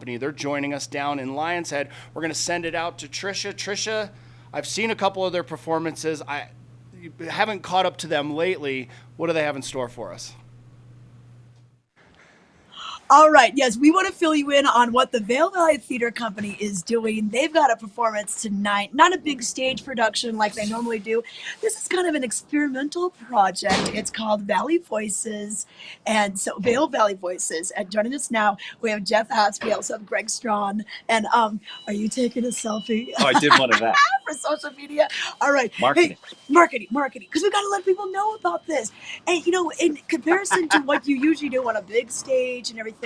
company. They're joining us down in Lion's Head. We're going to send it out to Trisha. Trisha, I've seen a couple of their performances. I haven't caught up to them lately. What do they have in store for us? All right. Yes, we want to fill you in on what the Vail Valley Theater Company is doing. They've got a performance tonight, not a big stage production like they normally do. This is kind of an experimental project. It's called Valley Voices, and so Vail Valley Voices. And joining us now, we have Jeff Hatz. We also have Greg Strawn. And are you taking a selfie? Oh, I did one of that. For social media. All right. Marketing. Hey, marketing. Because we've got to let people know about this. And, in comparison to what you usually do on a big stage and everything,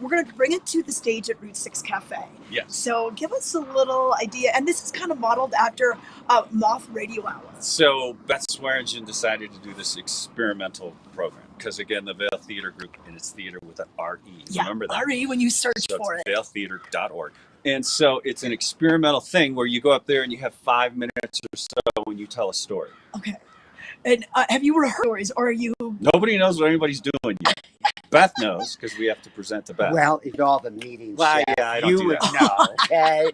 we're going to bring it to the stage at Route 6 Cafe. Yes. So give us a little idea. And this is kind of modeled after Moth Radio Hour. So Beth Swearingen decided to do this experimental program because, again, the Vail Theater Group, and it's theater with an R-E. Yeah, Remember that? R-E when you search for it. vailtheater.org. And so it's an experimental thing where you go up there and you have 5 minutes or so when you tell a story. Okay. And have you rehearsed stories, or are you... Nobody knows what anybody's doing yet. Beth knows because we have to present to Beth. Well, in all the meetings, well, yeah, I don't you do would that. know, okay?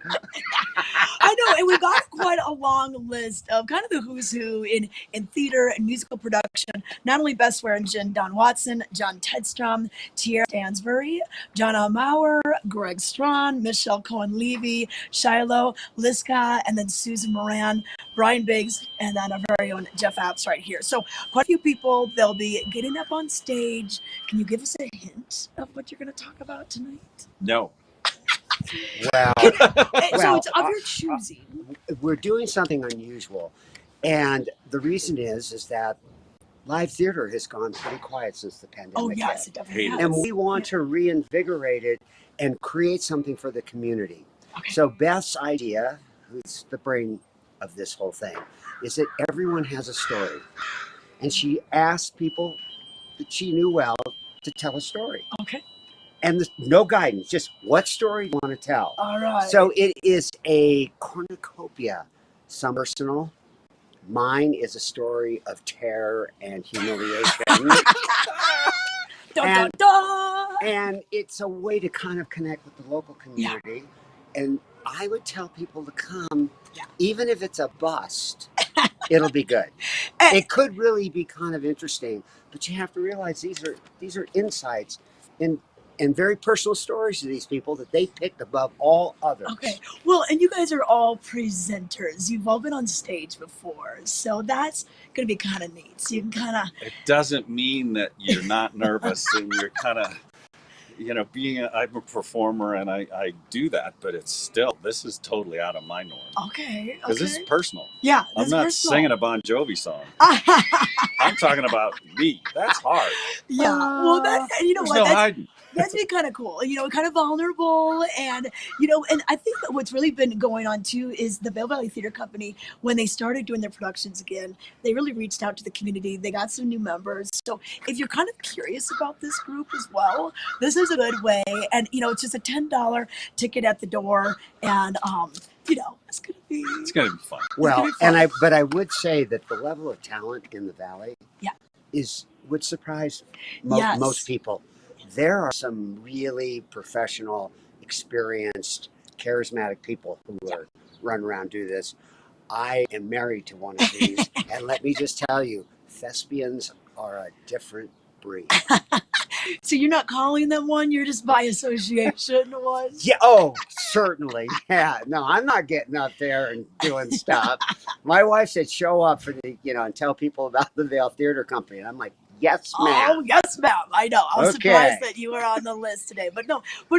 I know, and we've got quite a long list of kind of the who's who in theater and musical production. Not only Beth Swearingen, Don Watson, John Tedstrom, Tierra Stansbury, John Maurer, Greg Strawn, Michelle Cohen-Levy, Shiloh, Liska, and then Susan Moran, Brian Biggs, and then our very own Jeff Apps right here. So quite a few people, they'll be getting up on stage. Can you give us a hint of what you're going to talk about tonight? No. Well, so it's of your choosing. we're doing something unusual. And the reason is that live theater has gone pretty quiet since the pandemic. Oh, yes, hit. it definitely has. And we want to reinvigorate it and create something for the community. Okay. So Beth's idea, who's the brain of this whole thing, is that everyone has a story. And she asked people that she knew well to tell a story. Okay. And no guidance, just what story you want to tell. All right. So it is a cornucopia. Some personal. Mine is a story of terror and humiliation. Dun, dun, dun. And it's a way to kind of connect with the local community. Yeah. And I would tell people to come, even if it's a bust, it'll be good. It could really be kind of interesting, but you have to realize these are insights and very personal stories to these people that they picked above all others. Okay. Well, and you guys are all presenters. You've all been on stage before. So that's going to be kind of neat. So you can kind of... It doesn't mean that you're not nervous and you're kind of, I'm a performer and I do that, but it's still, this is totally out of my norm. Okay. Because this is personal. Yeah. I'm not singing a Bon Jovi song. I'm talking about me. That's hard. Yeah. Well, you know There's what? no hiding. That's been kind of cool, kind of vulnerable. And, and I think that what's really been going on too is the Vail Valley Theater Company, when they started doing their productions again, they really reached out to the community. They got some new members. So if you're kind of curious about this group as well, this is a good way. And, it's just a $10 ticket at the door. And, it's going to be fun. Well, but I would say that the level of talent in the Valley would surprise most people. There are some really professional, experienced, charismatic people who are run around do this. I am married to one of these, and let me just tell you, thespians are a different breed. So you're not calling them one, you're just by association one? Yeah, oh, certainly. Yeah, no, I'm not getting up there and doing stuff. My wife said show up for the, and tell people about the Vail Theater Company. And I'm like, yes, ma'am. Oh, yes, ma'am. I know. I was surprised that you were on the list today. But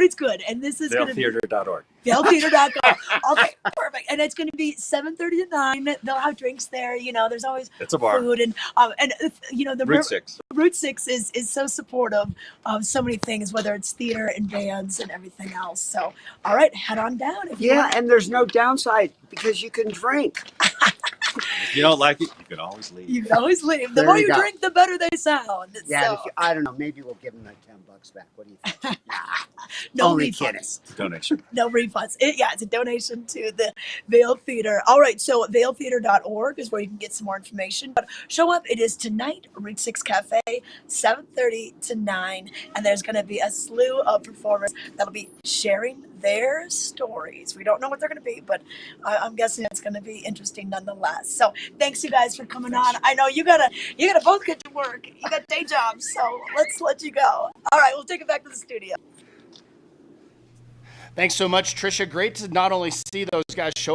it's good. And this is going to be... VailTheater.org. VailTheater.com. Okay, perfect. And it's going to be 7:30 to 9. They'll have drinks there. There's always it's a bar. Food. And the Route 6. Route 6 is so supportive of so many things, whether it's theater and bands and everything else. So, all right, head on down if you want. And there's no downside because you can drink. If you don't like it, you can always leave. You can always leave. The There more you you go. drink, the better they sound. Yeah, So, and if you, I don't know. Maybe we'll give them that $10 back. What do you think? no Only refunds. Donation. No refunds. It's a donation to the Vail Theater. All right, so vailtheater.org is where you can get some more information. But show up. It is tonight, Route 6 Cafe, 7:30 to 9. And there's going to be a slew of performers that'll be sharing their stories. We don't know what they're going to be, but I'm guessing it's going to be interesting nonetheless. So thanks you guys for coming on. I know you gotta both get to work. You got day jobs, so let's let you go. All right, we'll take it back to the studio. Thanks so much, Trisha. Great to not only see those guys show